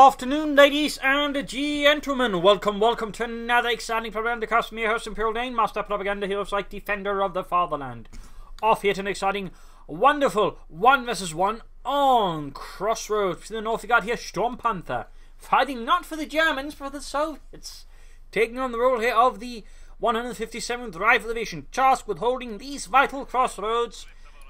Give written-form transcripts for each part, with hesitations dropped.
afternoon, ladies and gentlemen. Welcome to another exciting Propagandacast from your host, Imperial Dane, Master Propaganda Hero Site, Defender of the Fatherland. Off here to an exciting, wonderful 1 vs 1 on Crossroads. To the north, we got here Sturmpanther, fighting not for the Germans, but for the Soviets. Taking on the role here of the 157th Rifle Division, tasked with holding these vital crossroads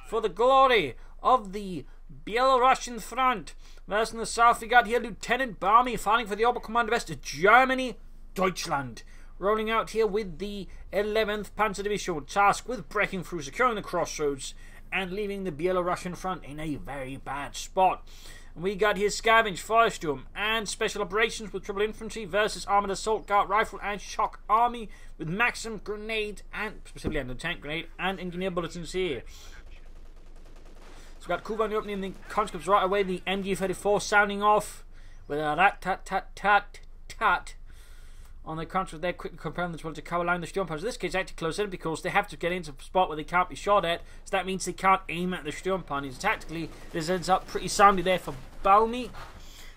for the glory of the Belarusian front. Whereas in the south, we got here Lt.Baumy fighting for the Oberkommando West, Germany, Deutschland. Rolling out here with the 11th Panzer Division, tasked with breaking through, securing the crossroads, and leaving the Belarusian front in a very bad spot. And we got here Scavenge, Firestorm, and Special Operations with Triple Infantry versus Armoured Assault Guard Rifle and Shock Army with Maxim Grenade, and specifically anti-tank grenade, and Engineer Bulletins here. So we've got Coh2 on the opening, the conscripts right away, the MG34 sounding off with a rat-tat-tat-tat-tat on the conscripts. They're quickly comparing this one to Caroline the Sturmpanther. In this case, actually close in because they have to get into a spot where they can't be shot at, so that means they can't aim at the Sturmpanthers. Tactically, this ends up pretty soundly there for Baumy,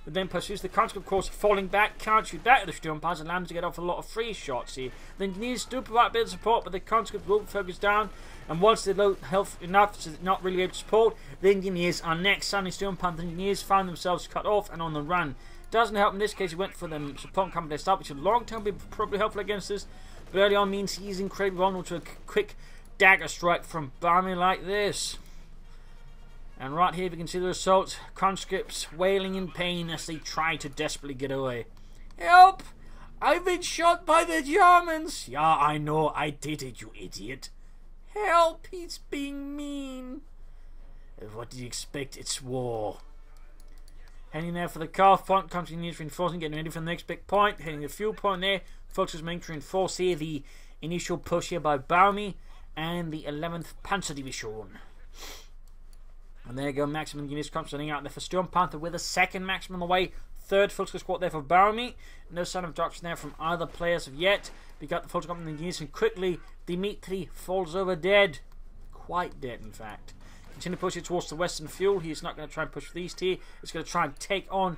but then pursues the conscript, of course, falling back, can't shoot back at the Sturmpanthers, and allow them to get off a lot of free shots here. The engineers do provide a bit of support, but the conscript won't focus down, and once they're low health enough to not really able to support, the engineers are next. Suddenly, Sturmpanther engineers find themselves cut off and on the run. Doesn't help in this case, he went for the support company start, which in long term will be probably helpful against this, but early on means he's incredibly vulnerable to a quick dagger strike from Baumy like this. And right here we can see the assault, conscripts wailing in pain as they try to desperately get away. Help! I've been shot by the Germans! Yeah, I know, I did it, you idiot. Help, he's being mean. What did you expect? It's war. Heading there for the calf point, continues reinforcing, getting ready for the next big point. Heading the fuel point there, folks is making to reinforce here the initial push here by Baumy and the 11th Panzer Division. And there you go, Maximum units come sending out there for Sturmpanther with a second Maximum on the way. Third full squad there for Baumy. No sign of doctrine there from either players of yet. We got the full squad units, and quickly Dimitri falls over dead. Quite dead, in fact. Continue pushing towards the western fuel. He's not going to try and push for these two. He's going to try and take on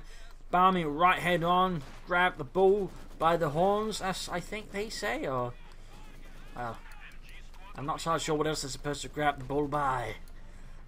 Baumy right head on. Grab the bull by the horns, as I think they say. Or, well, I'm not so sure what else they're supposed to grab the bull by.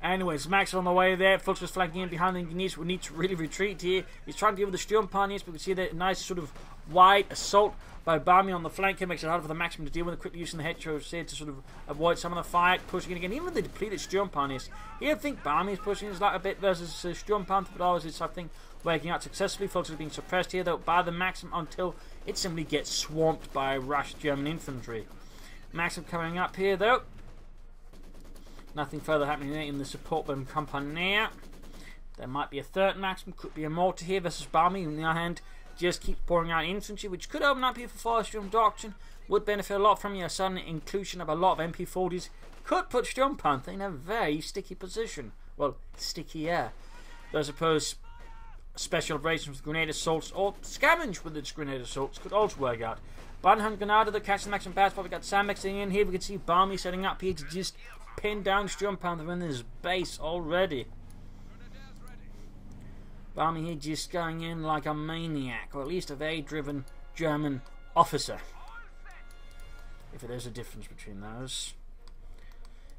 Anyways, Max on the way there. Fultz was flanking in behind the engineers. We need to really retreat here. He's trying to deal with the Sturmpanther, but we see that nice sort of wide assault by Baumy on the flank. It makes it hard for the Maximum to deal with it. Quickly using the hedgerows here to sort of avoid some of the fire. Pushing it again. Even with the depleted Sturmpanther. Here I think Baumy is pushing his luck a bit versus Sturmpanther, but always it's, I think, working out successfully. Fultz is being suppressed here though by the Maximum until it simply gets swamped by rushed German infantry. Maximum coming up here though. Nothing further happening there in the support from Compagnia. There might be a third Maximum, could be a mortar here versus Baumy. On the other hand, just keeps pouring out infantry, which could open up here for Firestorm Doctrine. Would benefit a lot from your sudden inclusion of a lot of MP40s. Could put Sturmpanther in a very sticky position. Well, stickier. Though I suppose special operations with grenade assaults or scavenge with its grenade assaults could also work out. Bunham Granada, the catch the Maximum pass, but we got Sam mixing in here. We can see Baumy setting up here to just pin down Sturmpanther in his base already. Baumy here just going in like a maniac, or at least a very driven German officer. If there's a difference between those.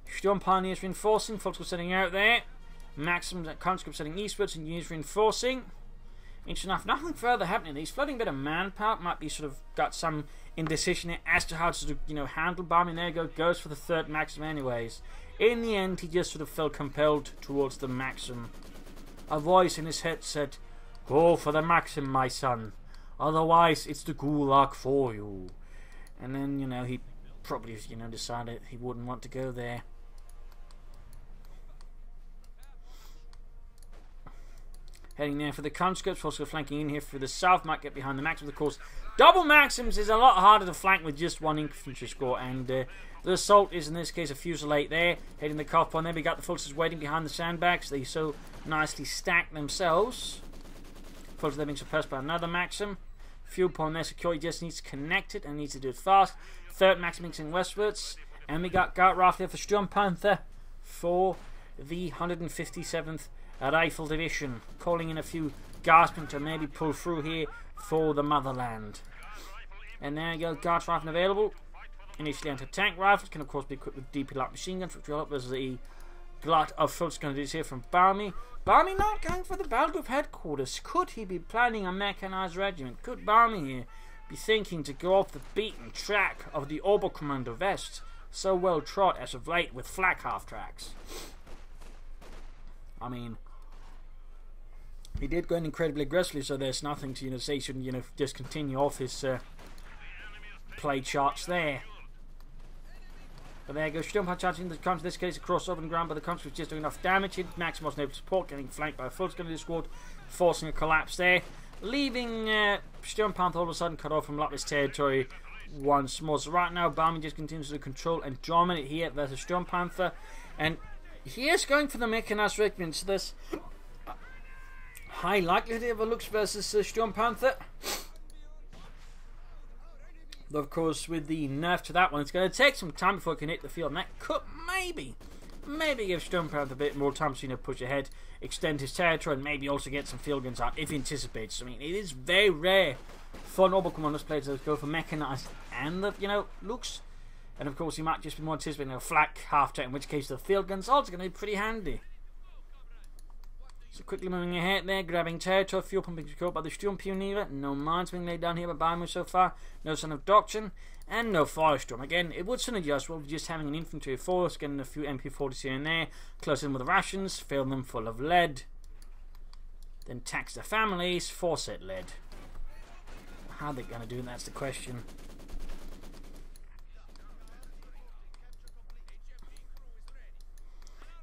Sturmpanther is reinforcing, folks were setting out there. Maximum conscript setting eastwards and units reinforcing. Interesting enough, nothing further happening. He's flooding a bit of manpower, might be sort of got some indecision as to how to sort of, handle Baumy. There you go, goes for the third Maximum anyways. In the end, he just sort of felt compelled towards the Maximum. A voice in his head said, "Go for the Maxim, my son. Otherwise, it's the gulag for you." And then, he probably, decided he wouldn't want to go there. Heading there for the conscripts, also flanking in here for the south, might get behind the Maxims, of course. Double Maxims is a lot harder to flank with just one infantry squad, and the assault is in this case a fusillade there. Heading the calf point there, we got the Fultons waiting behind the sandbags. They so nicely stack themselves. Fultons there being suppressed by another Maxim. Fuel point there, security just needs to connect it and needs to do it fast. Third Maxim mixing westwards, and we got Guard Rifle there for Sturmpanther for the 157th Rifle Division, calling in a few guardsmen to maybe pull through here for the motherland. And there you go, guards rifle available. Initially anti-tank rifles can of course be equipped with DP light machine guns, which will help as a glut of Fultz going to do here from Baumy. Baumy not going for the battle group headquarters. Could he be planning a mechanized regiment? Could Baumy here be thinking to go off the beaten track of the Oberkommando West, so well trod as of late with flak half tracks? I mean, he did go in incredibly aggressively, so there's nothing to say he shouldn't just continue off his play charts there. But there you go, Sturmpanther charging the country, in this case a crossover in ground, but the country was just doing enough damage. Maxim wasn't able to support, getting flanked by a full Scandinavian squad, forcing a collapse there, leaving Sturmpanther all of a sudden cut off from Lapis territory once more. So right now Baumy just continues to control and dominate here versus Sturmpanther, and he is going for the mechanized regiment, so there's high likelihood of a looks versus Sturmpanther. Though of course with the nerf to that one, it's going to take some time before it can hit the field, and that could maybe give Sturmpanther a bit more time to push ahead, extend his territory, and maybe also get some field guns out if he anticipates. I mean, it is very rare for Noble Commandos players to go for mechanized and the looks, and of course he might just be more anticipating a flak half tank, in which case the field guns also going to be pretty handy. So quickly moving ahead there, grabbing territory, fuel pumping secured by the Sturmpioneer. No mines being laid down here by Baumy so far. No sign of Doctrine, and no Firestorm. Again, it would synergize well with just having an infantry force, getting a few MP40s here and there, close in with the rations, fill them full of lead, then tax their families, forset lead. How are they going to do that's the question.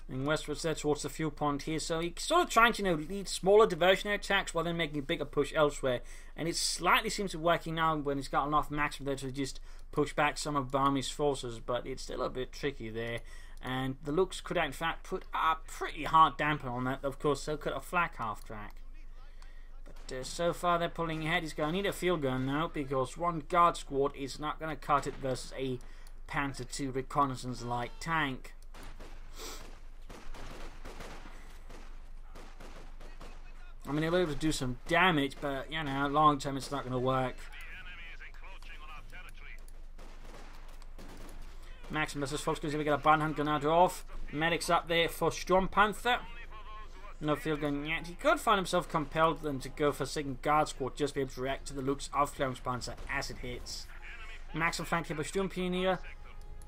And westwards there towards the fuel pond here, so he's sort of trying to lead smaller diversionary attacks while then making a bigger push elsewhere, and it slightly seems to be working now when he's got enough maximum there to just push back some of Baumy's forces, but it's still a bit tricky there, and the looks could in fact put a pretty hard damper on that. Of course they'll cut a flak half track, but so far they're pulling ahead. He's going to need a field gun now, because one guard squad is not going to cut it versus a Panzer II reconnaissance light tank. I mean, he'll be able to do some damage, but, long term it's not going to work. Maximus is folks going to get a Banhunt Grenadier off. Medics up there for Sturmpanther. No field gun yet. He could find himself compelled then to go for second guard squad, just be able to react to the looks of Sturmpanther as it hits. Maxim flanked here by Sturmpioneer.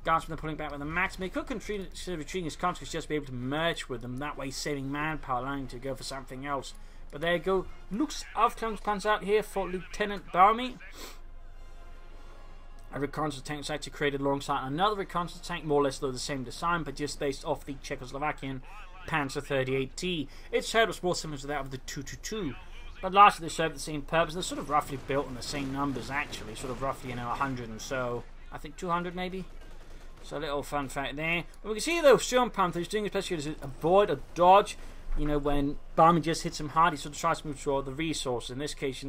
Guardsmen pulling back with the Maxim. He could consider retreating his conscripts, just be able to merge with them, that way saving manpower, allowing him to go for something else. But there you go, looks of Sturmpanther out here for Lt.Baumy. A reconnaissance tank was actually created alongside another reconnaissance tank, more or less though the same design, but just based off the Czechoslovakian Panzer 38T. Its head was more similar to that of the 222, but largely they serve the same purpose. They're sort of roughly built in the same numbers actually, sort of roughly 100 and so, I think 200 maybe. So a little fun fact there. But we can see though Sturmpanther is doing his best here to avoid or dodge. When Baumy just hits him hard, he sort of tries to move toward the resource. In this case,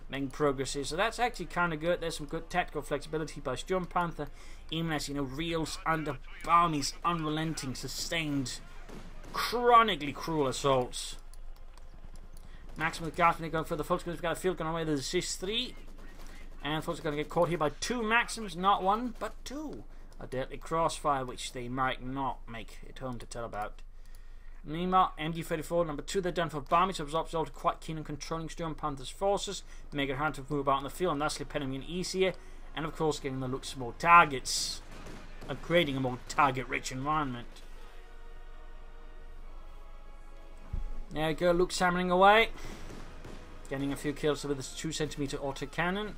making progress here. So that's actually kind of good. There's some good tactical flexibility by Sturmpanther, even as, reels under Baumy's unrelenting, sustained, chronically cruel assaults. Maximum Guardsmen going for the folks. We've got a field gun away. There's a Cis-3. And folks are going to get caught here by two Maxims. Not one, but two. A deadly crossfire, which they might not make it home to tell about. Meanwhile, MG34, number 2, they're done for Baumy, so it was also quite keen on controlling Sturmpanther's forces, make it hard to move about in the field, and thusly penning him easier, and of course getting the looks more targets, and creating a more target-rich environment. There we go, Luke's hammering away, getting a few kills with his 2cm autocannon,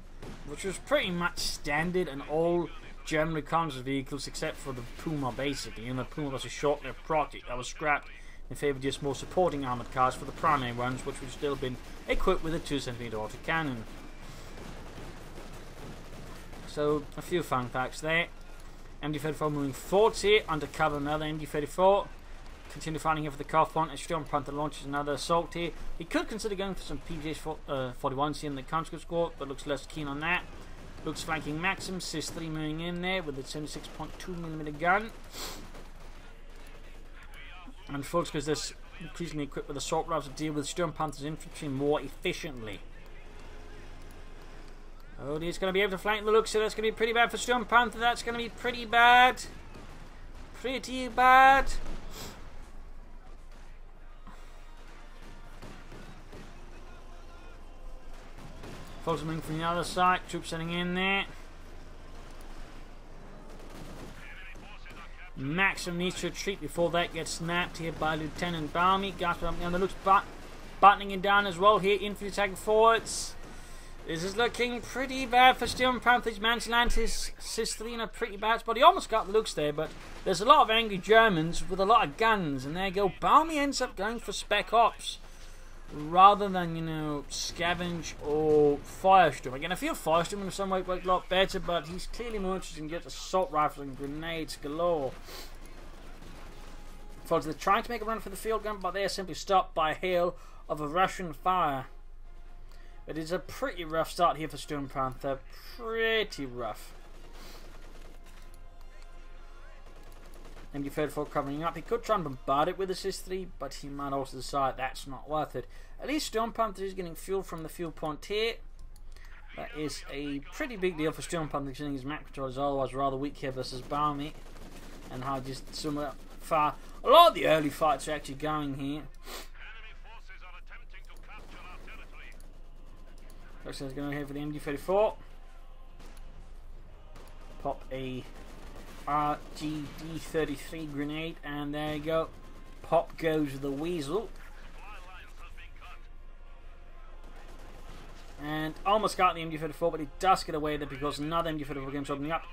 which was pretty much standard in all German reconnaissance vehicles except for the Puma, basically. The Puma was a short-lived project that was scrapped in favour of just more supporting armoured cars for the primary ones, which would still have been equipped with a 2cm autocannon. So, a few fun facts there. MG34 moving forward here, undercover another MG34. Continue fighting here for the Coh point as Sturmpanther launches another assault here. He could consider going for some PJ-41s here in the conscript squad, but looks less keen on that. Looks flanking Maxim, Cis-3 moving in there with a 76.2mm gun. And folks, because there's increasingly equipped with assault rifles to deal with Sturmpanther's infantry more efficiently. Oh, he's going to be able to flank the looks, so that's going to be pretty bad for Sturmpanther. That's going to be pretty bad. Pretty bad. Coming from the other side, troops sitting in there. Maxim needs to retreat before that gets snapped here by Lt.Baumy. Guardsmen up down the looks, buttoning it down as well here. Infantry attacking forwards. This is looking pretty bad for Sturmpanther. He's managed to land his Sis-3 in a pretty bad spot. He almost got the looks there, but there's a lot of angry Germans with a lot of guns, and there you go. Baumy ends up going for Spec Ops rather than, you know, Scavenge or Firestorm. Again, I feel Firestorm in some way worked a lot better, but he's clearly more interested in getting assault rifles and grenades galore. Folks, they're trying to make a run for the field gun, but they are simply stopped by a hail of a Russian fire. It is a pretty rough start here for Sturmpanther. Pretty rough. MD-34 covering up. He could try and bombard it with a Sis-3, but he might also decide that's not worth it. At least Sturmpanther is getting fuel from the fuel point here. That is a pretty big deal for Sturmpanther, considering his map control is otherwise rather weak here versus Baumy. And how just somewhere far. A lot of the early fights are actually going here. Crossroads going here for the MD-34. Pop a RGD-33 grenade, and there you go. Pop goes the weasel. And almost got the MD-34, but he does get away there because another MD-34 game's opening up.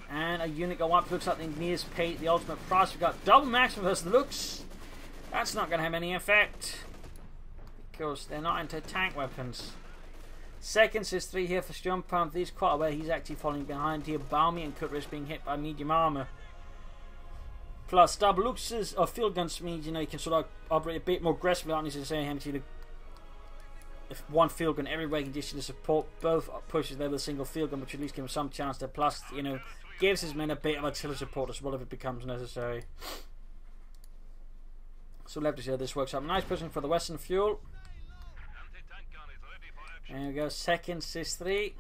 And a unit go up. Looks like the engineers pay the ultimate price. We've got double maximum versus the looks. That's not going to have any effect because they're not into tank weapons. Second Sis-3 here for Sturmpanther. He's quite aware he's actually falling behind here. Baumy and could risk being hit by medium armor. Plus, double looks or field guns means, you know, you can sort of operate a bit more aggressively on this, saying if one field gun everywhere condition to support both pushes there with a single field gun, which at least gives him some chance there. Plus, you know, gives his men a bit of artillery support as well if it becomes necessary. So we'll have to see how this works out. Nice pushing for the Western fuel. There we go, second Sis-3.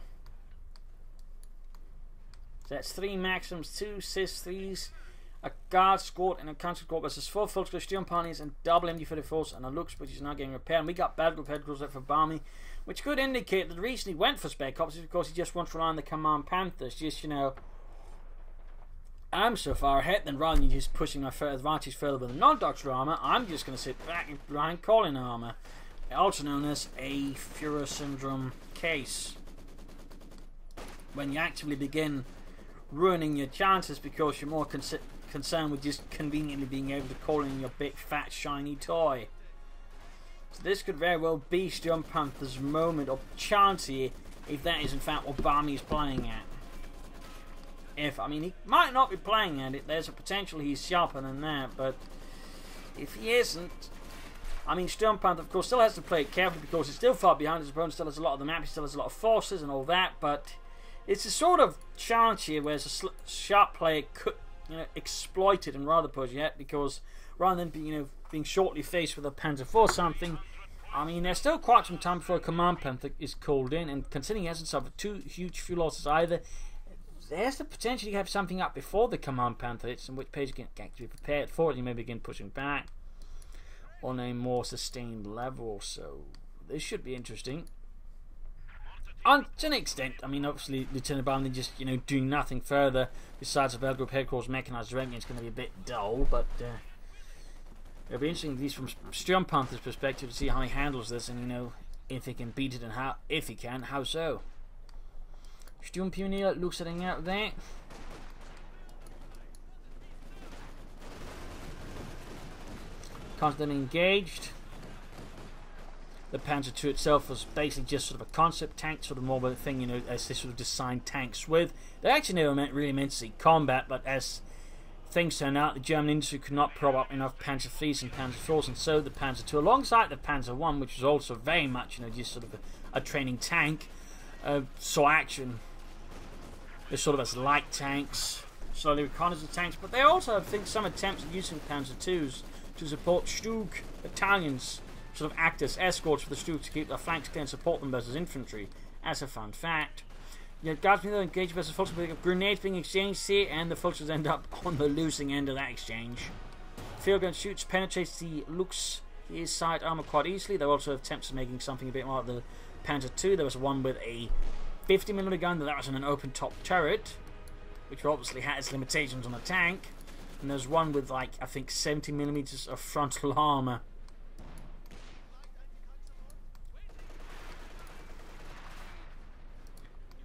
So that's 3 Maxims, 2 Sis-3s, a guard squad and a counter squad versus 4 full squad Sturmpanthers and double MD-34s and a looks which is now getting repaired. And we got battle group headquarters there for Baumy, which could indicate that the reason he went for Spec Ops is because he just wants to rely on the Command Panthers. Just, you know, I'm so far ahead, then rather than just pushing my advantage further with a non-doctor armor, I'm just going to sit back and behind calling armor. Also known as a Führer Syndrome case. When you actively begin ruining your chances because you're more concerned with just conveniently being able to call in your big fat shiny toy. So this could very well be Sturmpanther's moment of chance here, if that is in fact what Baumy is playing at. I mean, he might not be playing at it, there's a potential he's sharper than that, but if he isn't, I mean, Sturmpanther, of course, still has to play it carefully because he's still far behind his opponent, still has a lot of the map, he still has a lot of forces and all that, but it's a sort of chance here where a sharp player could, you know, exploit it and rather push it, because rather than being shortly faced with a Panzer IV something, I mean, there's still quite some time before a Command Panther is called in, and considering he hasn't suffered 2 huge fuel losses either, there's the potential you have something up before the Command Panther hits, in which page you can actually be prepared for it, you may begin pushing back on a more sustained level. So this should be interesting. To an extent, I mean, obviously Lt.Baumy just, you know, doing nothing further besides a battle group headquarters mechanized directly, it's going to be a bit dull, but it'll be interesting, at least from Sturmpanther's perspective, to see how he handles this, and, you know, if he can beat it, and how, if he can, how so. Sturmpioneer looks setting out there. Constantly engaged. The Panzer II itself was basically just sort of a concept tank, sort of more of a thing, you know, as they sort of designed tanks with. They actually never really meant to see combat, but as things turned out, the German industry could not prop up enough Panzer IIIs and Panzer IVs, and so the Panzer II, alongside the Panzer I, which was also very much, you know, just sort of a training tank, saw action. They're sort of as light tanks, slowly reconnaissance tanks, but they also, I think, some attempts at using Panzer IIs to support Stug battalions, sort of act as escorts for the Stug to keep their flanks clear and support them versus infantry, as a fun fact. You had guardsmen that engage versus Fulchers with grenades being exchanged here, and the Fulchers end up on the losing end of that exchange. Field gun shoots, penetrates the Luke's his side armor quite easily. There were also attempts at making something a bit more like the Panther II. There was one with a 50mm gun, but that was on an open top turret, which obviously had its limitations on a tank. And there's one with, like, I think 70mm of frontal armor.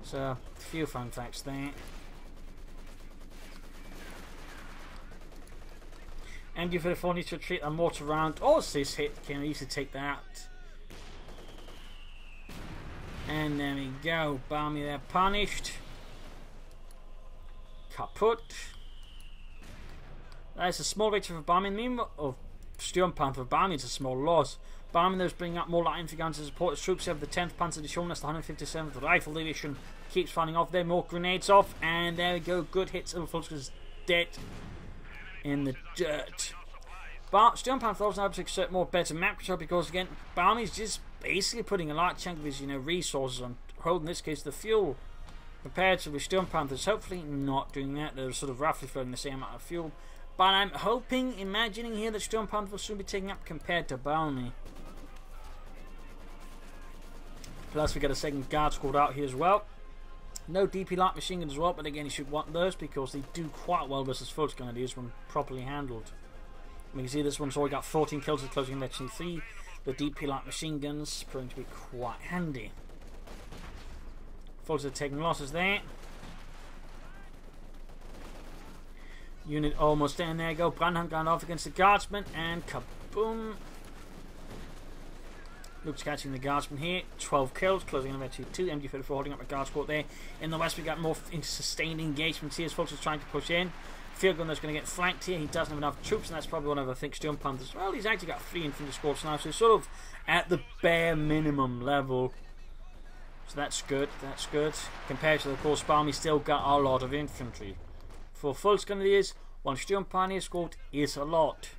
So, a few fun facts there. MG-34 needs to retreat a mortar round. Oh, this hit can easily take that. And there we go. Baumy there punished. Kaput. That's a small victory for Baumy. Of Sturmpanther. Baumy is a small loss. Baumy those bringing up more light infantry guns to support his troops. Have the 10th Panzer Division. That's the 157th Rifle Division. Keeps firing off there. More grenades off. And there we go. Good hits. Fulchers dead in the dirt. But Sturmpanther also able to exert more better map control because again Baumy's just basically putting a large chunk of his resources on holding, in this case, the fuel, compared to with Sturmpanther's hopefully not doing that. They're sort of roughly floating the same amount of fuel, but I'm hoping, imagining here, that Sturmpanther will soon be taking up compared to Baumy. Plus we got a second guard squad out here as well. No DP light machine guns as well, but again you should want those because they do quite well versus Fulch Grenadiers when properly handled. You can see this one's already got 14 kills with closing legendary 3. The DP light machine guns proving to be quite handy. Fulch are taking losses there. Unit almost there, and there you go. Brandhand going off against the guardsmen, and kaboom! Luke's catching the guardsman here. 12 kills, closing on legendary 2. MG-34 holding up a guard squad there. In the west we got more sustained engagements here as Fulch is trying to push in. Field gunner's going to get flanked here. He doesn't have enough troops, and that's probably one of the things Sturmpanther's. Well, he's actually got 3 infantry squads now, so he's sort of at the bare minimum level. So that's good. That's good. Compared to, of course, Baumy still got a lot of infantry. For Fulch Grenadiers, one Sturmpanther squad is a lot.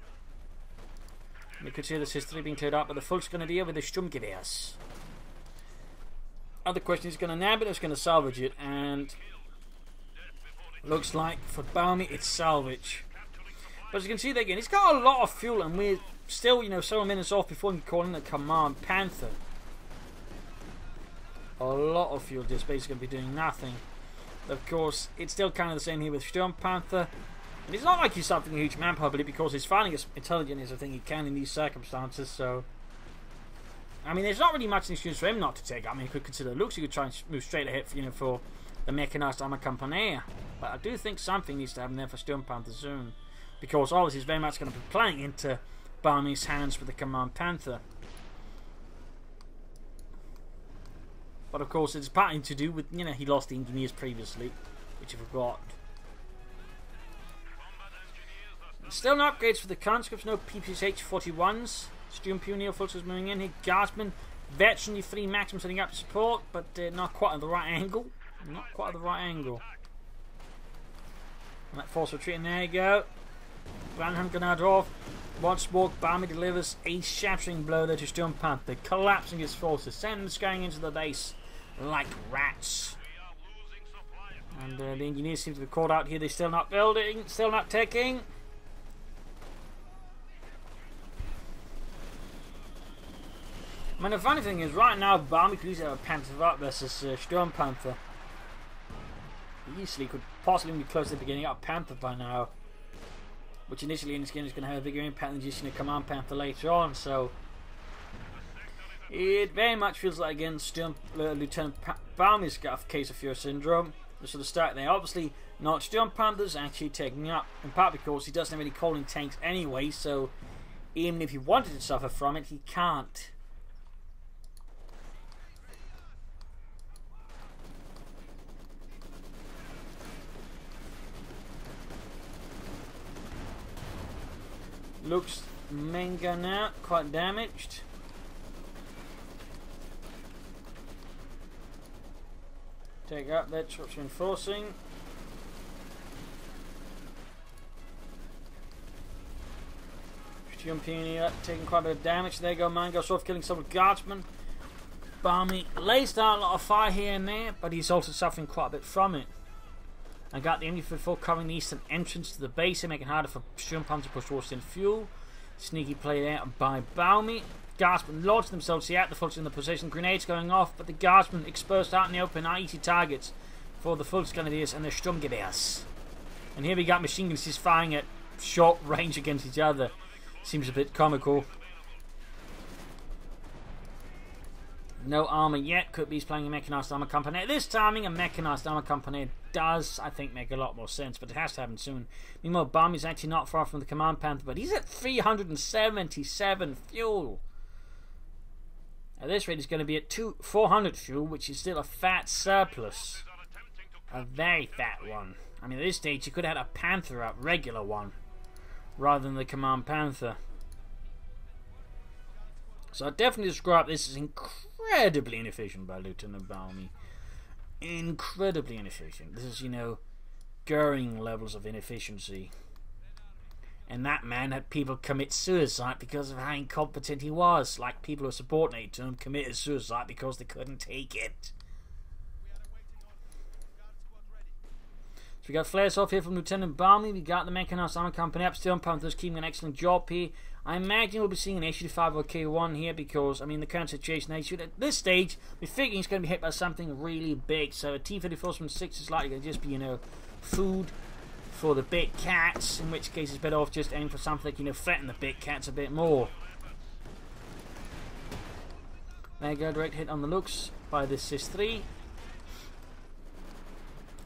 We could see this history being cleared up by the Fulch Grenadier with the Sturmgewehrs. Other question is going to nab it or is going to salvage it, and looks like for Baumy it's salvage. But as you can see there again, he's got a lot of fuel, and we're still, several minutes off before we can call in the Command Panther. A lot of fuel just basically going to be doing nothing. Of course, it's still kind of the same here with Sturmpanther. And it's not like he's something a huge manpower ability because he's finding as intelligent as I think he can in these circumstances. So, I mean, there's not really much excuse for him not to take. I mean, he could consider looks. He could try and move straight ahead, for the mechanized armor company. But I do think something needs to happen there for Sturmpanther soon, because obviously he's very much going to be playing into Baumy's hands with the Command Panther. But of course, it's partly to do with he lost the engineers previously, which you forgot. Still no upgrades for the conscripts, no PPH 41s. Sturmpanther Fulchers moving in here. Guardsmen, veteranly 3 maxims setting up to support, but not quite at the right angle. Not quite at the right angle. And that force retreating, there you go. Brandhand grenade off. Once more, Baumy delivers a shattering blow there to Sturmpanther, collapsing his forces, sending them scurrying into the base like rats. And the engineers seem to be caught out here. They're still not building, still not taking. I mean, the funny thing is, right now, Baumy could easily have a Panther up versus Sturmpanther. He easily could possibly be close to beginning up Panther by now, which initially in this game is going to have a bigger impact than just Command Panther later on. So it very much feels like again Lieutenant Baumy's got a case of fear syndrome. The sort of start there. Obviously, not Sturmpanther's actually taking up, in part because he doesn't have any calling tanks anyway. So even if he wanted to suffer from it, he can't. Looks main gun out, quite damaged. Take up that, troops reinforcing. Sturmpanther taking quite a bit of damage. There you go, man goes off, killing several guardsmen. Baumy lays down a lot of fire here and there, but he's also suffering quite a bit from it. I got the enemy foot covering the eastern entrance to the base and making it harder for Sturmpanther to push towards in fuel. Sneaky play out by Baumy. Guardsmen launch themselves out, the Fulks in the position, grenades going off, but the guardsmen exposed out in the open are easy targets for the Volksgrenadiers and the Sturmgewehrs. And here we got machine guns just firing at short range against each other. Seems a bit comical. No armor yet. Could be playing a mechanized armor company. At this timing, a mechanized armor company does, I think, make a lot more sense, but it has to happen soon. Meanwhile, Baumy's actually not far from the Command Panther, but he's at 377 fuel. At this rate, he's going to be at 400 fuel, which is still a fat surplus. A very fat one. I mean, at this stage, you could have had a Panther out, regular one, rather than the Command Panther. So I definitely describe this as incredibly inefficient by Lt.Baumy. Incredibly inefficient. This is, you know, Goering levels of inefficiency. And that man had people commit suicide because of how incompetent he was. Like people who were subordinate to him committed suicide because they couldn't take it. So we got flares off here from Lt.Baumy. We got the mechanized armor company up. Sturmpanther's keeping an excellent job here. I imagine we'll be seeing an HU5 or K1 here because, I mean, the current situation at this stage, we're figuring he's going to be hit by something really big. So a T-34 from 6 is likely going to just be, you know, food for the big cats, in which case it's better off just aiming for something that, you know, threaten the big cats a bit more. There you go, direct hit on the looks by the Sis-3.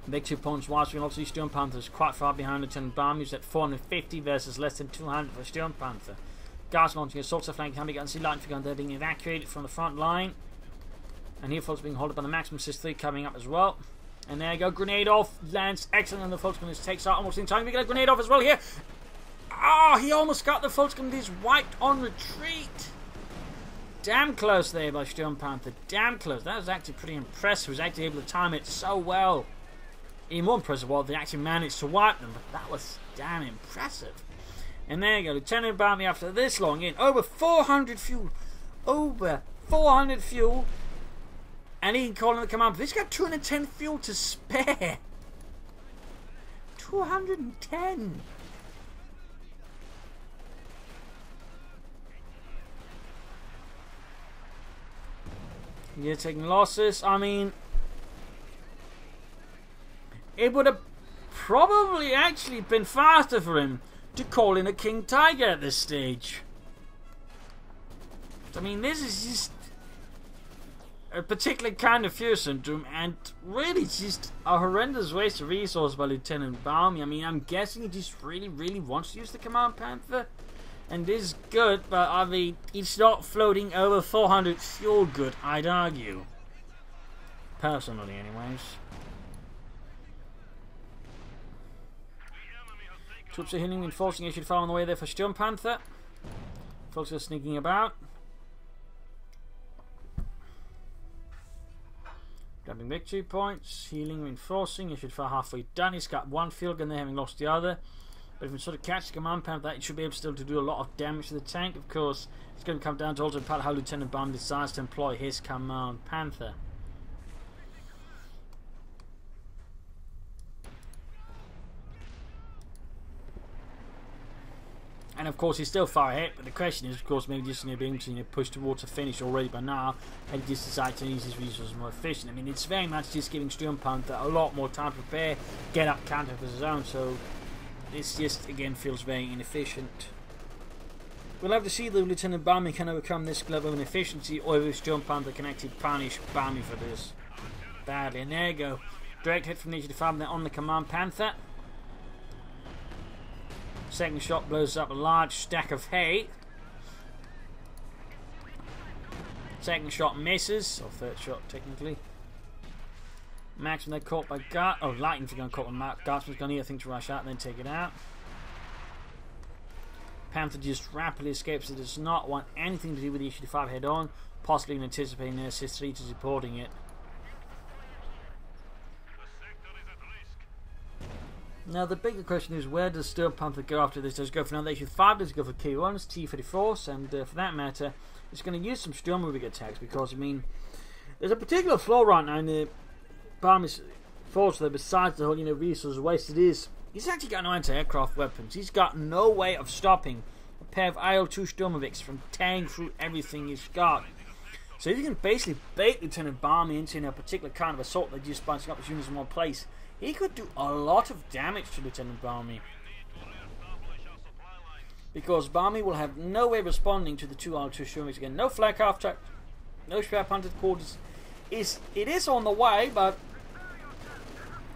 Big 2 points whilst we obviously Sturmpanther's quite far behind Lt.Baumy, who's at 450 versus less than 200 for Sturmpanther. Guards launching assaults are flanking, we can see light infantry there being evacuated from the front line. And here folks being held up by the maxims Sis-3 coming up as well. And there you go, grenade off, lands excellent, and the Volksgrenadiers takes out almost in time. We get a grenade off as well here. Ah, oh, he almost got the Volksgrenadiers wiped on retreat. Damn close there by Sturmpanther, damn close. That was actually pretty impressive. He was actually able to time it so well. Even more impressive was they actually managed to wipe them, but that was damn impressive. And there you go, Lt.Baumy after this long in, over 400 fuel. Over 400 fuel. And he can call in the command, but he's got 210 fuel to spare. 210. You're taking losses. I mean, it would have probably actually been faster for him to call in a King Tiger at this stage. I mean, this is just a particular kind of fear syndrome, and really just a horrendous waste of resource by Lt.Baumy. I mean, I'm guessing he just really wants to use the Command Panther, and this is good, but I mean, it's not floating over 400 fuel good, I'd argue. Personally, anyways. Troops are healing, reinforcing issued fire on the way there for Sturmpanther. Folks are sneaking about. Grabbing victory points, healing, reinforcing, issued fire halfway done. He's got one field gun there, having lost the other. But if we sort of catch the Command Panther, it should be able still to do a lot of damage to the tank. Of course, it's going to come down to also how Lt.Baumy decides to employ his Command Panther. And of course he's still far ahead, but the question is, of course, maybe just being able to push towards a finish already by now, and just decide to use his resources more efficient. I mean, it's very much just giving Sturmpanther a lot more time to prepare, get up counter of his own, so this just again feels very inefficient. We'll have to see though Lt.Baumy can overcome this level of inefficiency, or if Sturmpanther can actually punish Baumy for this badly. And there you go, direct hit from the HU5 there on the Command Panther. Second shot blows up a large stack of hay. Second shot misses, or third shot technically. Maxim they're caught by guard. Oh, light infantry gun caught by guardsman's gun here. I think to rush out and then take it out. Panther just rapidly escapes. It does not want anything to do with the HU5 head on, possibly even anticipating their Sis-3 to supporting it. Now the bigger question is, where does Sturmpanther go after this? Does it go for another H5? Does it go for K1s, T-34s? And for that matter, it's going to use some storm moving attacks, because I mean, there's a particular flaw right now in the Baumy's force there, besides the whole, you know, resource waste it is. He's actually got no anti-aircraft weapons. He's got no way of stopping a pair of IL-2 Sturmovic's from tearing through everything he's got. So if you can basically bait Lt.Baumy into a particular kind of assault that just bunching up his units in one place, he could do a lot of damage to Lt.Baumy. Because Baumy will have no way of responding to the two IL-2 Sturmovic's again. No flak half track, no Sturmpanther quarters. It is on the way, but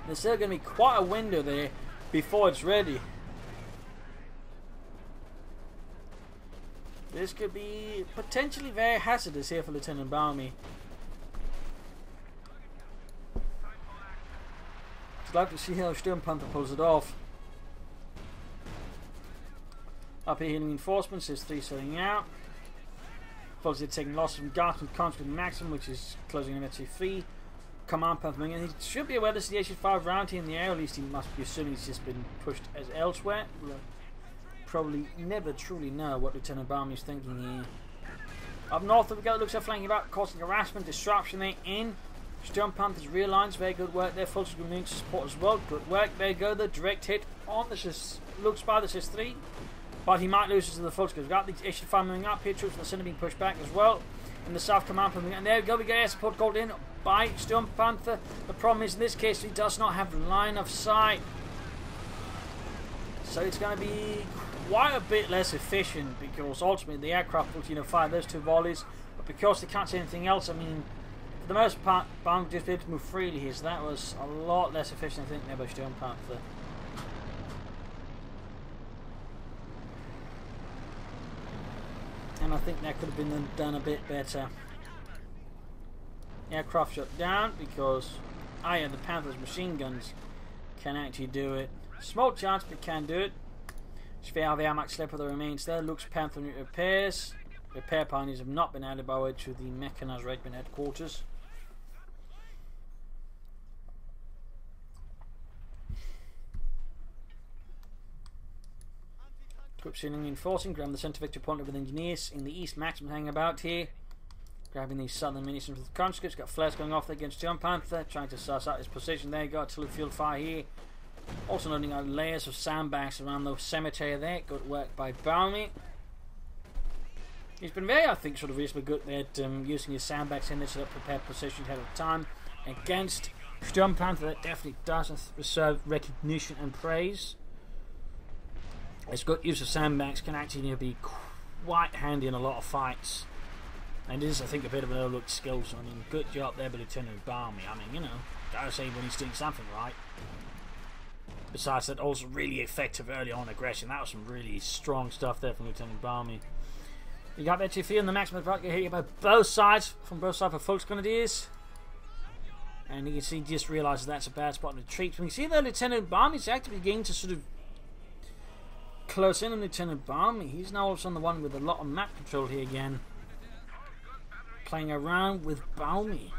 there's still going to be quite a window there before it's ready. This could be potentially very hazardous here for Lt.Baumy. I'd like to see how Sturmpanther pulls it off. Up here, hitting reinforcements, there's 3 setting out. Obviously taking losses from guardsmen, conscript maxim, which is closing in at C3. Command path moving in. He should be aware this is the H5 round here in the air, at least he must be assuming he's just been pushed as elsewhere. We'll probably never truly know what Lt.Baumy is thinking here. Up north, we go, looks like flanking about, causing harassment, disruption there in. Sturmpanther's rear lines, very good work there. Full screen support as well, good work. There you go, the direct hit on the looks by the S3. But he might lose to the full screen. We've got the H5 moving up here, troops from the center being pushed back as well. In the south command moving, and there we go, we get air support called in by Sturmpanther. The problem is in this case he does not have line of sight, so it's going to be quite a bit less efficient, because ultimately the aircraft will, you know, fire those 2 volleys, but because they can't see anything else, I mean, for the most part Baumy just be able to move freely here, so that was a lot less efficient I think than by Sturmpanther. And I think that could have been done a bit better. Aircraft shut down because the Panther's machine guns can actually do it. Small chance, but can do it. Schwer Max Slipper that remains there. Looks Panther repairs. Repair pioneers have not been added by way to the mechanized regiment headquarters. Troops reinforcing, grabbing the centre victory point with engineers in the east. Maxim hanging about here, grabbing these southern munitions with conscripts. Got flares going off there against Sturmpanther, trying to suss out his position there. Got artillery field fire here. Also loading out layers of sandbags around the cemetery there. Good work by Baumy. He's been very, I think, sort of reasonably good at using his sandbags in this prepared position ahead of time against Sturmpanther. That definitely doesn't deserve recognition and praise. It's good use of sandbags, can actually, you know, be quite handy in a lot of fights, and it is, I think, a bit of an overlooked skill. So I mean, good job there by Lt.Baumy. I mean, you know, gotta say when he's doing something right. Besides that, also really effective early on aggression. That was some really strong stuff there from Lt.Baumy. You got that in the maximum right here by both sides, from both sides of Volksgrenadiers. And you can see, just realises that's a bad spot in retreat. We can see that Lt.Baumy is actively beginning to sort of close in on Lt.Baumy. He's now all of a sudden the one with a lot of map control here again, playing around with Baumy.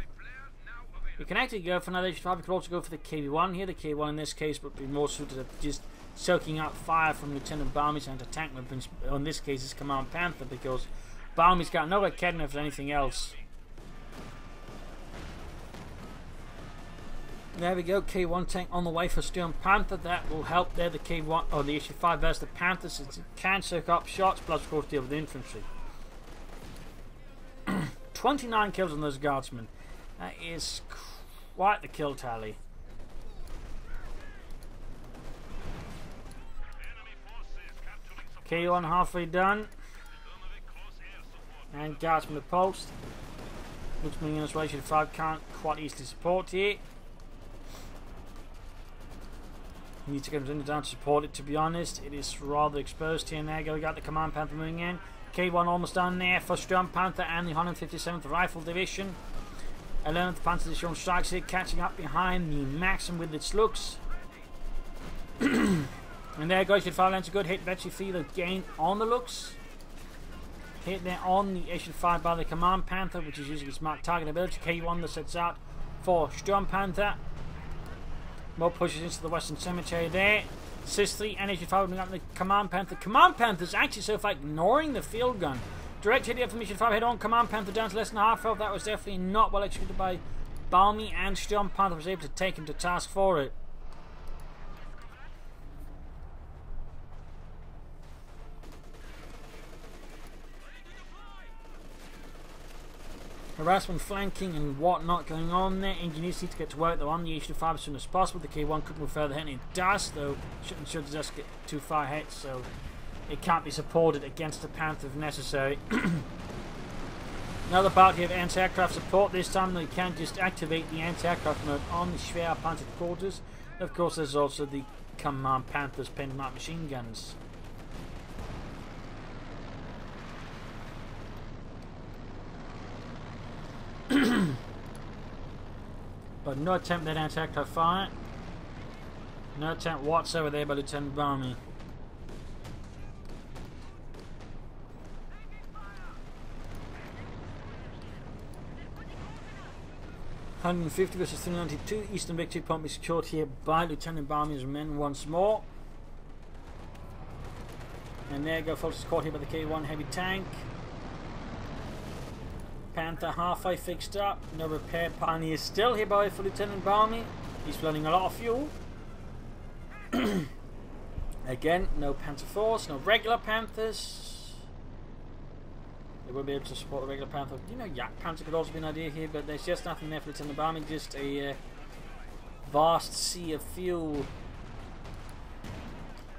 We can actually go for another H5. We could also go for the KV1 here. The KV1 in this case would be more suited at just soaking up fire from Lt.Baumy's anti-tank weapons. In this case, it's Command Panther, because Baumy's got no academy for anything else. There we go, K1 tank on the way for Sturmpanther. That will help there, the K1 or the H5 versus the Panther, since it can soak up shots, plus of course deal with the infantry. 29 kills on those guardsmen. That is quite the kill tally. K1 halfway done. And guardsmen repulsed. Looks moving in this way, H5 can't quite easily support here. Need to get down to support it, to be honest. It is rather exposed here now. We got the Command Panther moving in. K1 almost done there for Sturmpanther and the 157th Rifle Division. 11th Panzer Division strikes here, catching up behind the Maxim with its looks. And there goes your 5 lands a good hit. Bet you feel again on the looks. Hit there on the H5 by the Command Panther, which is using its marked target ability. K1 that sets out for Sturmpanther. More pushes into the western cemetery there. Sis-3 energy following up the Command Panther. Command Panther's actually so far ignoring the field gun. Direct hit from Mission 5 head on. Command Panther down to less than half health. That was definitely not well executed by Baumy, and Sturmpanther was able to take him to task for it. Harassment, flanking and whatnot going on there. Engineers need to get to work. They're on the H25 as soon as possible. The K1 could move further ahead. It does, though. Shouldn't just get too far ahead, so it can't be supported against the Panther if necessary. Another bout here of anti-aircraft support. This time they can't just activate the anti-aircraft mode on the Schwer Panzer quarters. Of course, there's also the Command Panther's Penmark machine guns. But no attempt at anti-aircraft fire. No attempt whatsoever there by Lt.Baumy. 150 versus 392. Eastern victory point be secured here by Lt.Baumy's men once more. And there you go, folks. It's caught here by the K1 heavy tank. Panther halfway fixed up. No repair. Pioneer is still here by for Lt.Baumy. He's running a lot of fuel. Again, no Panther force, no regular Panthers. They won't be able to support the regular Panther. You know, Yak Panther could also be an idea here, but there's just nothing there for Lt.Baumy, just a vast sea of fuel.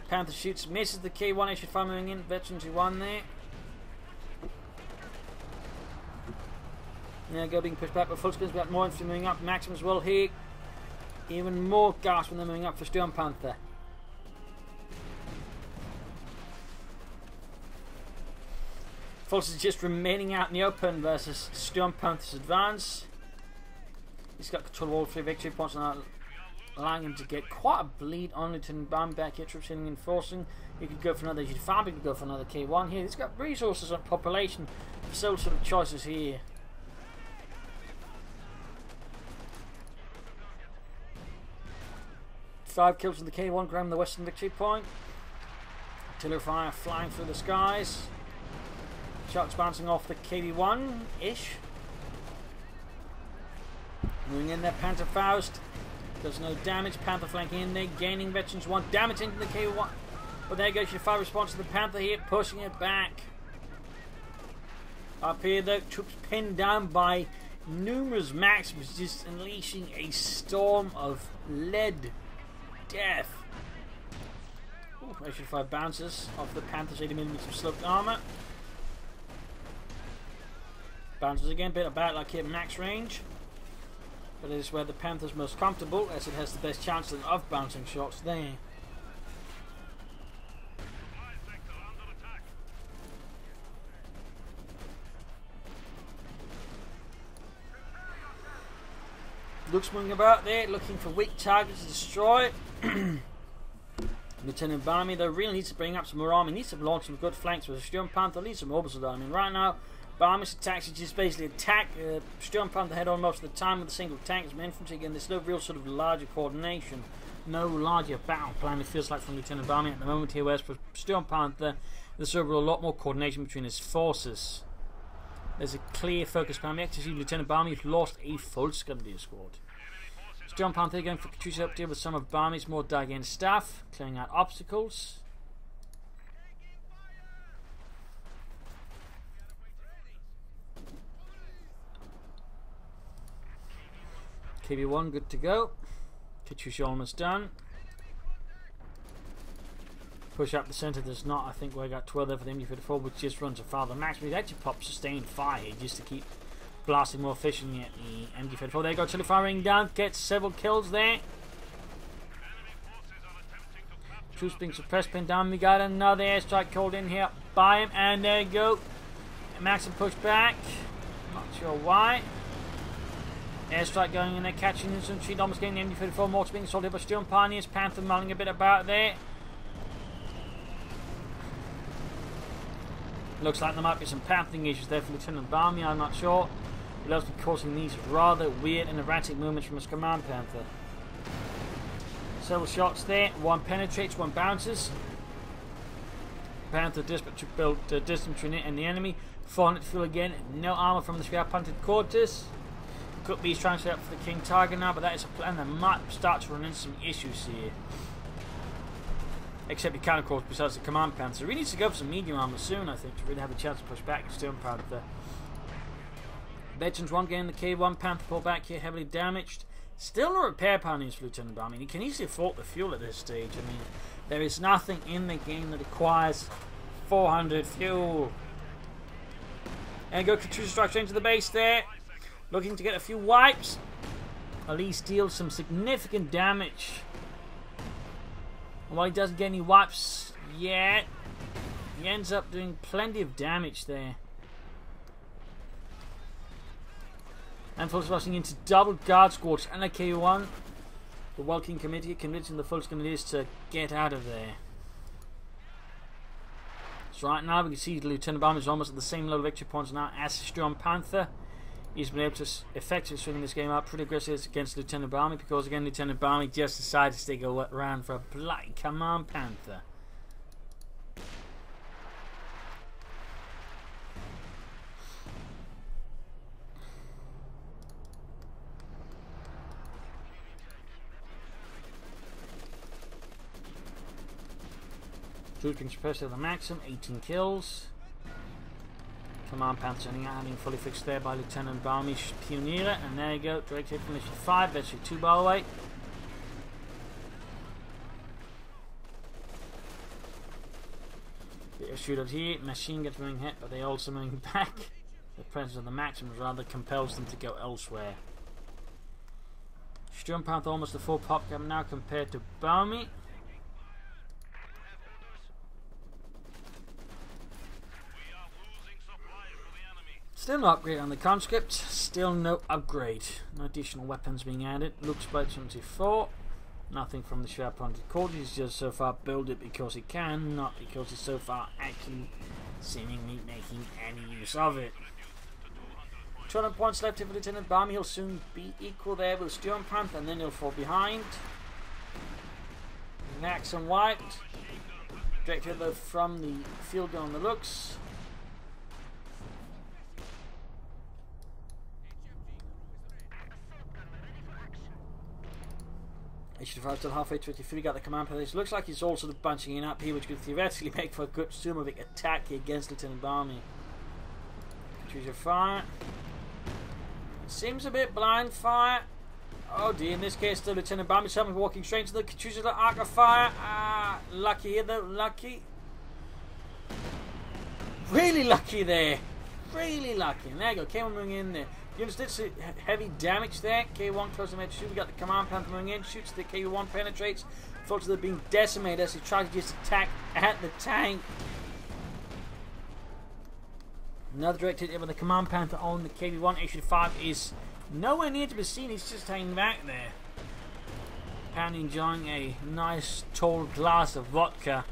Panther shoots, misses the K1, H fire moving in, veterans who won there. There you go, being pushed back, but full screen's got more infantry moving up, maxims well here. Even more gas when they're moving up for Sturmpanther. Forces just remaining out in the open versus Sturmpanther's advance. He's got control of all three victory points and allowing him to get quite a bleed on Lt.Baumy back here. Troops in reinforcing. He could go for another H5, he could go for another K1 here. He's got resources on population for so sort of choices here. Five kills from the K1, grabbing the western victory point. Artillery fire flying through the skies. Shots bouncing off the KV1-ish. Moving in there, Panther Faust. Does no damage. Panther flanking in there, gaining veterans. One damage into the KV1. But there goes your fire response to the Panther here, pushing it back. Up here, though, troops pinned down by numerous maxims, just unleashing a storm of lead death. Ooh, H5 bounces off the Panther's 80mm sloped armor. Bounces again, bit about like here max range. But it is where the Panther's most comfortable, as it has the best chance of bouncing shots there. Looks moving about there, looking for weak targets to destroy. Lt.Baumy, though, really needs to bring up some more army, needs to launch some good flanks with Sturmpanther, needs some orbital army. Right now, Baumy's attacks is just basically attack Sturmpanther head on most of the time with a single tank as infantry. Again, there's no real sort of larger coordination, no larger battle plan, it feels like, from Lt.Baumy at the moment here, whereas for Sturmpanther, there's overall a lot more coordination between his forces. There's a clear focus plan. We actually see Lt.Baumy lost a full Scuddier squad. Sturmpanther going for Coh2 up there with some of Baumy's more Dagger staff, clearing out obstacles. KV1 good to go. Coh2 almost done. Push up the centre, there's not, I think we got 12 there for the MD-54, which just runs a farther max. We've actually popped sustained fire here just to keep blasting more efficiently at the MD-54. There you go, artillery firing down, gets several kills there. Troops being suppressed, pinned down. We got another airstrike called in here by him, and there you go. Maxim pushed back, not sure why. Airstrike going in there, catching infantry, almost getting the MD-54. Mortars being assaulted by Sturmpanther. Panther mulling a bit about there. Looks like there might be some panthering issues there for Lt.Baumy, I'm not sure. He'll also be causing these rather weird and erratic movements from his Command Panther. Several shots there. One penetrates, one bounces. Panther desperate to build distance between it and the enemy. 400 fuel again. No armor from the Sturmpanther Coh2. Could be trying to set up for the King Tiger now, but that is a plan that might start to run into some issues here. Except you can, of course, besides the Command Panther. He needs to go for some medium armor soon, I think, to really have a chance to push back the Sturmpanther. Veterans 1 getting the K1 Panther pulled back here, heavily damaged. Still no repair panels for Lt.Baumy. He can easily afford the fuel at this stage. I mean, there is nothing in the game that requires 400 fuel. And go Coh2 structure into the base there. Looking to get a few wipes. At least deal some significant damage. And while he doesn't get any wipes yet, he ends up doing plenty of damage there. And Fult's rushing into double guard squads and a K1. The Welkin Committee convincing the Fult's Grenadiers to get out of there. So right now we can see Lt.Baumy is almost at the same level of victory points now as Sturmpanther. He's been able to effectively swing this game out pretty aggressive against Lt.Baumy because again Lt.Baumy just decided to stick around for a bloody Command Panther. Troops being suppressed to the maximum, 18 kills. Command Panther having fully fixed there by Lt.Baumy Pioneer, and there you go, direct hit from mission 5, that's your 2 bar away. Bit of shootout here, machine gets moving hit, but they also moving back. The presence of the maximum rather compels them to go elsewhere. Sturmpanther almost a full pop cap now compared to Baumy. Still no upgrade on the conscript, still no upgrade. No additional weapons being added. Looks by 24. Nothing from the Sturmpanther Coh2. He's just so far build it because he can, not because he's so far actually seemingly making any use of it. 200 points left for Lt.Baumy. He'll soon be equal there with Sturmpanther and then he'll fall behind. Maxim wiped. Directed from the field gun on the looks. H5 still halfway to 23, got the Command Panther. Looks like he's also bunching up here, which could theoretically make for a good Sturmovik attack here against Lt.Baumy. Choose your fire. Seems a bit blind fire. Oh dear, in this case, still Lt.Baumy suddenly walking straight to the chooses the arc of fire. Lucky here though, lucky. Really lucky there. Really lucky. And there you go, K1 moving in there. Units did see heavy damage there. K1 close to shoot. We got the Command Panther moving in. Shoots the K1 penetrates. Folks are being decimated as he tries to just attack at the tank. Another direct hit with the Command Panther on the KV1. H5 is nowhere near to be seen. He's just hanging back there. Apparently enjoying a nice tall glass of vodka.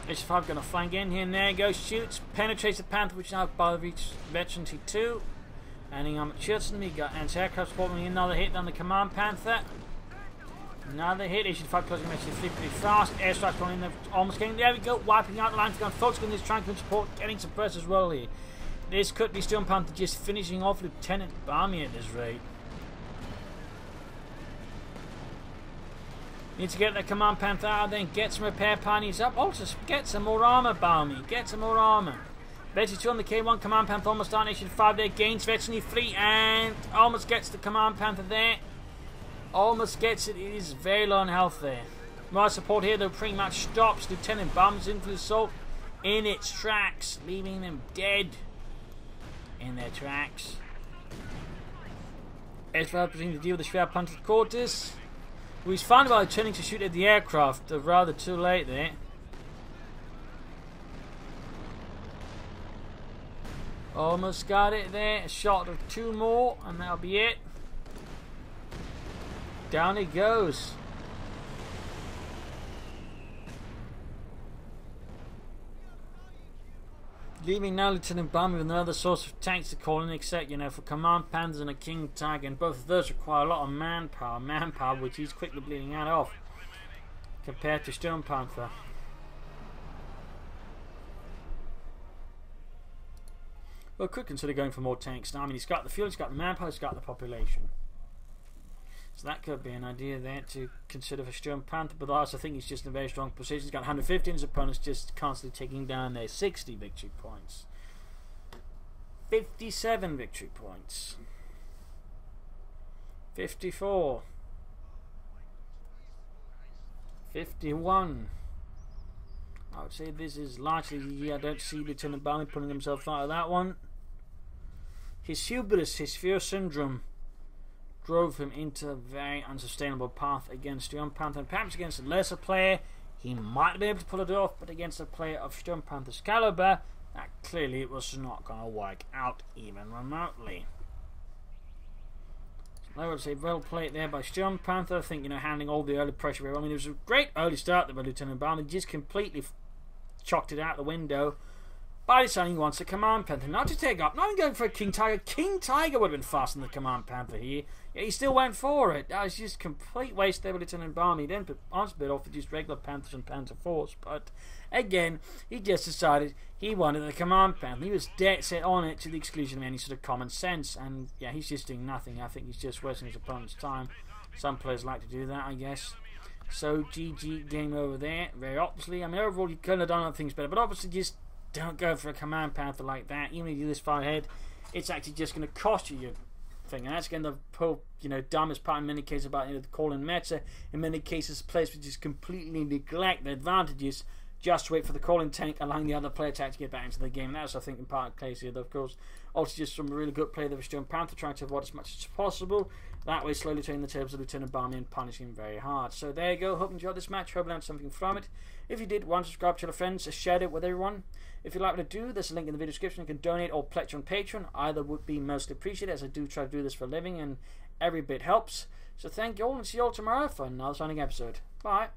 H5 going to flank in here, and there he goes, shoots, penetrates the Panther, which now by reach veteran T2. Landing on McChurson, we got anti-aircraft forming another hit on the Command Panther. Another hit, H5 closing message pretty fast, airstrikes going in there, almost getting, there we go, wiping out the line, focusing on this tranquil support, getting suppressed as well here. This could be Sturmpanther just finishing off Lt.Baumy at this rate. Need to get the Command Panther out, then get some repair panies up. Also, get some more armor, Baumy. Get some more armor. Veteran 2 on the K1. Command Panther almost down. H5 there. Gains Veteran 3 and almost gets the Command Panther there. Almost gets it. It is very low on health there. More support here, though, pretty much stops Lt.Baumy's influence assault in its tracks, leaving them dead in their tracks. H5 proceeding to deal with the Sturmpanther Coh2. He's fine about turning to shoot at the aircraft, rather too late there. Almost got it there. A shot of 2 more, and that'll be it. Down it goes. Leaving now Lt.Baumy with another source of tanks to call in, except, you know, for Command Panthers and a King Tiger, and both of those require a lot of manpower, which he's quickly bleeding out of, compared to Sturmpanther. Well, could consider going for more tanks now. I mean, he's got the fuel, he's got the manpower, he's got the population. So that could be an idea there to consider for Sturmpanther, but I also think he's just in a very strong position. He's got 150 and his opponent's just constantly taking down their 60 victory points. 57 victory points. 54. 51. I would say this is largely, I don't see Lt.Baumy pulling himself out of that one. His hubris, his fear syndrome, drove him into a very unsustainable path against Sturmpanther, and perhaps against a lesser player he might be able to pull it off, but against a player of Sturmpanther's caliber, that clearly it was not going to work out even remotely. So I would say well played there by Sturmpanther. I think, you know, handling all the early pressure. I mean, there was a great early start there by Lt.Baumy, just completely chucked it out the window by deciding he wants a Command Panther. Not to take up, not even going for a King Tiger. King Tiger would have been faster than the Command Panther here. Yeah, he still went for it. That was just complete waste there with Lt.Baumy. He then put on a bit off with just regular Panthers and Panther Force. But again, he just decided he wanted the Command Panther. He was dead set on it to the exclusion of any sort of common sense. And yeah, he's just doing nothing. I think he's just wasting his opponent's time. Some players like to do that, I guess. So GG, game over there. Very obviously. I mean, overall, you could have done other things better. But obviously, just don't go for a Command Panther like that. Even if you do this far ahead, it's actually just going to cost you your thing. And that's again the whole, you know, dumbest part in many cases about, you know, the call-in meta. In many cases, players would just completely neglect the advantages just to wait for the call-in tank, allowing the other player to actually get back into the game. And that's, I think, in part of the case here. Though, of course, also just some really good play there for Sturmpanther, trying to avoid as much as possible. That way, slowly turning the tables of Lt.Baumy and punishing him very hard. So there you go. Hope you enjoyed this match. Hope you learned something from it. If you did, one, subscribe to your friends, share it with everyone. If you'd like me to do, there's a link in the video description. You can donate or pledge on Patreon. Either would be mostly appreciated, as I do try to do this for a living, and every bit helps. So thank you all, and see you all tomorrow for another signing episode. Bye.